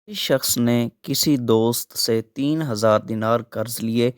اس شخص نے کسی دوست سے 3,000 دینار قرض لیے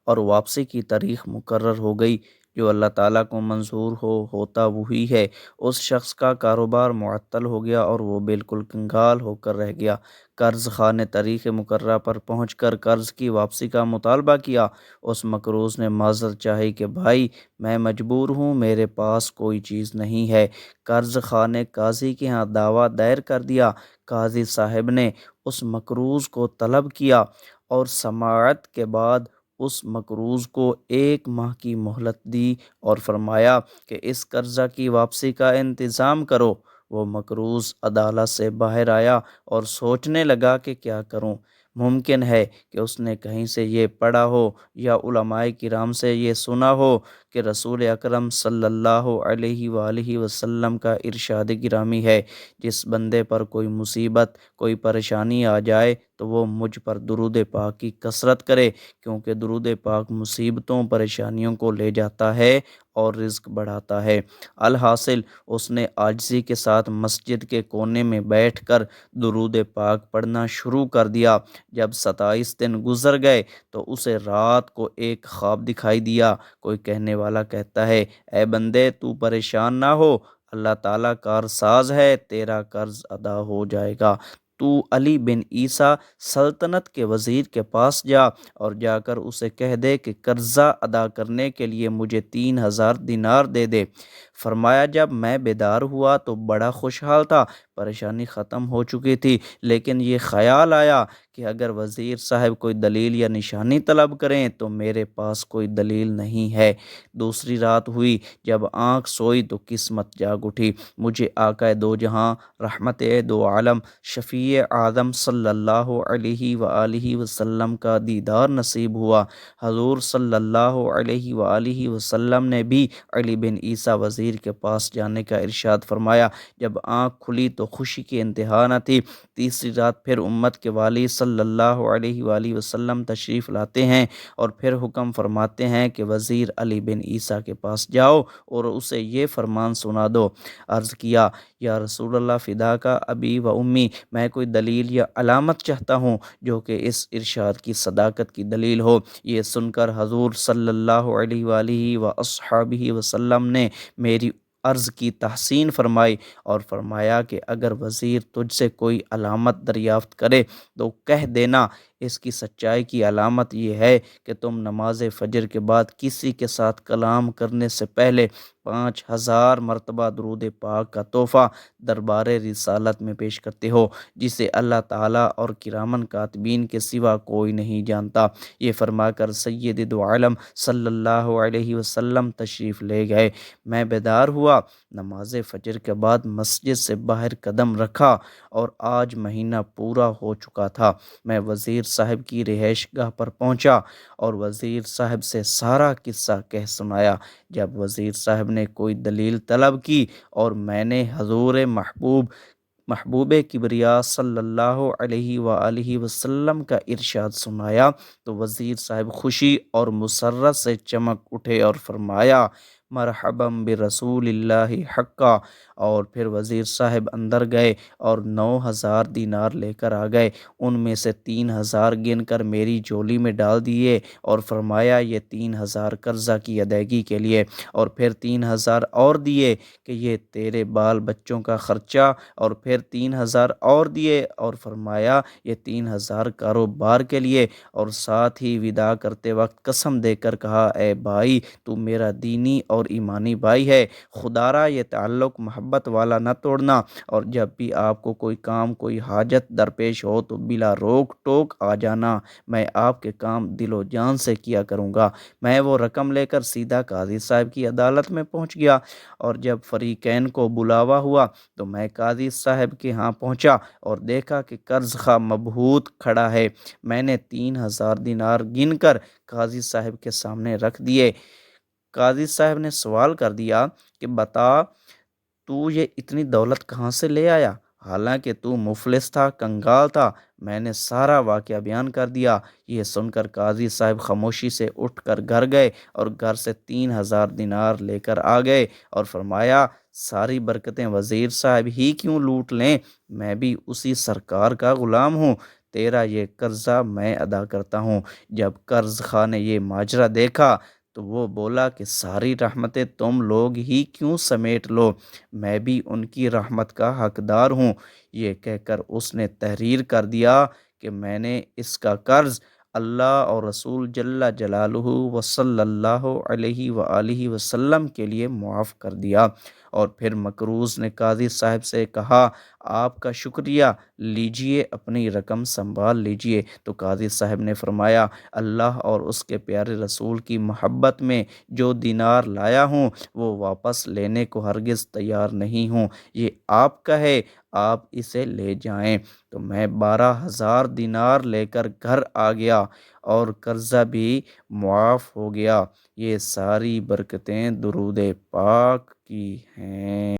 اور واپسی کی تاریخ مقرر ہو گئی جو اللہ تعالیٰ کو منظور ہوتا وہی ہے۔ اس شخص کا کاروبار معطل ہو گیا اور وہ بالکل کنگال ہو کر رہ گیا۔ قرض خواہ نے تاریخ مقررہ پر پہنچ کر قرض کی واپسی کا مطالبہ کیا۔ اس مقروض نے معذرت چاہی کہ بھائی میں مجبور ہوں، میرے پاس کوئی چیز نہیں ہے۔ قرض خواہ نے قاضی کے ہاں دعویٰ دائر کر دیا۔ قاضی صاحب نے اس مقروض کو طلب کیا اور سماعت کے بعد اس مقروض کو 1 ماہ کی مہلت دی اور فرمایا کہ اس قرضہ کی واپسی کا انتظام کرو۔ وہ مقروض عدالت سے باہر آیا اور سوچنے لگا کہ کیا کروں۔ ممکن ہے کہ اس نے کہیں سے یہ پڑھا ہو یا علماء کرام سے یہ سنا ہو کہ رسول اکرم صلی اللہ علیہ وآلہ وسلم کا ارشاد گرامی ہے، جس بندے پر کوئی مصیبت کوئی پریشانی آ جائے تو وہ مجھ پر درود پاک کی کثرت کرے، کیونکہ درود پاک مصیبتوں پریشانیوں کو لے جاتا ہے اور رزق بڑھاتا ہے۔ الحاصل اس نے عاجزی کے ساتھ مسجد کے کونے میں بیٹھ کر درود پاک پڑھنا شروع کر دیا۔ جب 27 دن گزر گئے تو اسے رات کو ایک خواب دکھائی دیا۔ کوئی کہنے والا کہتا ہے، اے بندے تو پریشان نہ ہو، اللہ تعالیٰ کارساز ہے، تیرا قرض ادا ہو جائے گا۔ تو علی بن عیسیٰ سلطنت کے وزیر کے پاس جا اور جا کر اسے کہہ دے کہ قرضہ ادا کرنے کے لیے مجھے 3,000 دینار دے دے۔ فرمایا جب میں بیدار ہوا تو بڑا خوشحال تھا، پریشانی ختم ہو چکی تھی، لیکن یہ خیال آیا کہ اگر وزیر صاحب کوئی دلیل یا نشانی طلب کریں تو میرے پاس کوئی دلیل نہیں ہے۔ دوسری رات ہوئی، جب آنکھ سوئی تو قسمت جاگ اٹھی۔ مجھے آقا دو جہاں، رحمت دو عالم، شفیع اعظم صلی اللہ علیہ وآلہ وسلم کا دیدار نصیب ہوا۔ حضور صلی اللہ علیہ وآلہ وسلم نے بھی علی بن عیسیٰ وزیر کے پاس جانے کا ارشاد فرمایا۔ جب آنکھ کھلی تو خوشی کی انتہا نہ تھی۔ تیسری رات پھر امت کے والی صلی اللہ علیہ وآلہ وسلم تشریف لاتے ہیں اور پھر حکم فرماتے ہیں کہ وزیر علی بن عیسیٰ کے پاس جاؤ اور اسے یہ فرمان سنا دو۔ عرض کیا، یا رسول اللہ فدا کا ابی و امی، میں کوئی دلیل یا علامت چاہتا ہوں جو کہ اس ارشاد کی صداقت کی دلیل ہو۔ یہ سن کر حضور صلی اللہ علیہ وآلہ وصحبہ وسلم نے میری عرض کی تحسین فرمائی اور فرمایا کہ اگر وزیر تجھ سے کوئی علامت دریافت کرے تو کہہ دینا، اس کی سچائی کی علامت یہ ہے کہ تم نماز فجر کے بعد کسی کے ساتھ کلام کرنے سے پہلے 5,000 مرتبہ درود پاک کا تحفہ دربار رسالت میں پیش کرتے ہو، جسے اللہ تعالیٰ اور کرامن کاتبین کے سوا کوئی نہیں جانتا۔ یہ فرما کر سید دو عالم صلی اللہ علیہ وسلم تشریف لے گئے۔ میں بیدار ہوا، نماز فجر کے بعد مسجد سے باہر قدم رکھا اور آج مہینہ پورا ہو چکا تھا۔ میں وزیر صاحب کی رہائش گاہ پر پہنچا اور وزیر صاحب سے سارا قصہ کہہ سنایا۔ جب وزیر صاحب نے کوئی دلیل طلب کی اور میں نے حضور محبوب کبریا صلی اللہ علیہ وآلہ وسلم کا ارشاد سنایا تو وزیر صاحب خوشی اور مسرت سے چمک اٹھے اور فرمایا، مرحبا برسول اللہ حقا۔ اور پھر وزیر صاحب اندر گئے اور 9,000 دینار لے کر آ گئے۔ ان میں سے 3,000 گن کر میری جھولی میں ڈال دیے اور فرمایا یہ 3,000 قرضہ کی ادائیگی کے لیے، اور پھر 3,000 اور دیے کہ یہ تیرے بال بچوں کا خرچہ، اور پھر 3,000 اور دیے اور فرمایا یہ 3,000 کاروبار کے لیے، اور ساتھ ہی وداع کرتے وقت قسم دے کر کہا، اے بھائی تو میرا دینی اور ایمانی بھائی ہے، خدا را یہ تعلق محبت والا نہ توڑنا، اور جب بھی آپ کو کوئی کام کوئی حاجت درپیش ہو تو بلا روک ٹوک آ جانا، میں آپ کے کام دل و جان سے کیا کروں گا۔ میں وہ رقم لے کر سیدھا قاضی صاحب کی عدالت میں پہنچ گیا، اور جب فریقین کو بلاوا ہوا تو میں قاضی صاحب کے ہاں پہنچا اور دیکھا کہ قرض خواہ مبہوت کھڑا ہے۔ میں نے 3,000 دینار گن کر قاضی صاحب کے سامنے رکھ دیے۔ قاضی صاحب نے سوال کر دیا کہ بتا تو یہ اتنی دولت کہاں سے لے آیا؟ حالانکہ تو مفلس تھا، کنگال تھا۔ میں نے سارا واقعہ بیان کر دیا۔ یہ سن کر قاضی صاحب خاموشی سے اٹھ کر گھر گئے اور گھر سے 3,000 دینار لے کر آ گئے اور فرمایا ساری برکتیں وزیر صاحب ہی کیوں لوٹ لیں، میں بھی اسی سرکار کا غلام ہوں، تیرا یہ قرضہ میں ادا کرتا ہوں۔ جب قرض خواہ نے یہ ماجرا دیکھا تو وہ بولا کہ ساری رحمتیں تم لوگ ہی کیوں سمیٹ لو، میں بھی ان کی رحمت کا حقدار ہوں۔ یہ کہہ کر اس نے تحریر کر دیا کہ میں نے اس کا قرض اللہ اور رسول جل جلالہ و صلی اللہ علیہ وآلہ وسلم کے لیے معاف کر دیا۔ اور پھر مقروض نے قاضی صاحب سے کہا آپ کا شکریہ، لیجئے اپنی رقم سنبھال لیجئے۔ تو قاضی صاحب نے فرمایا اللہ اور اس کے پیارے رسول کی محبت میں جو دینار لایا ہوں وہ واپس لینے کو ہرگز تیار نہیں ہوں، یہ آپ کا ہے، آپ اسے لے جائیں۔ تو میں 12,000 دینار لے کر گھر آ گیا اور قرضہ بھی معاف ہو گیا۔ یہ ساری برکتیں درود پاک کی ہیں۔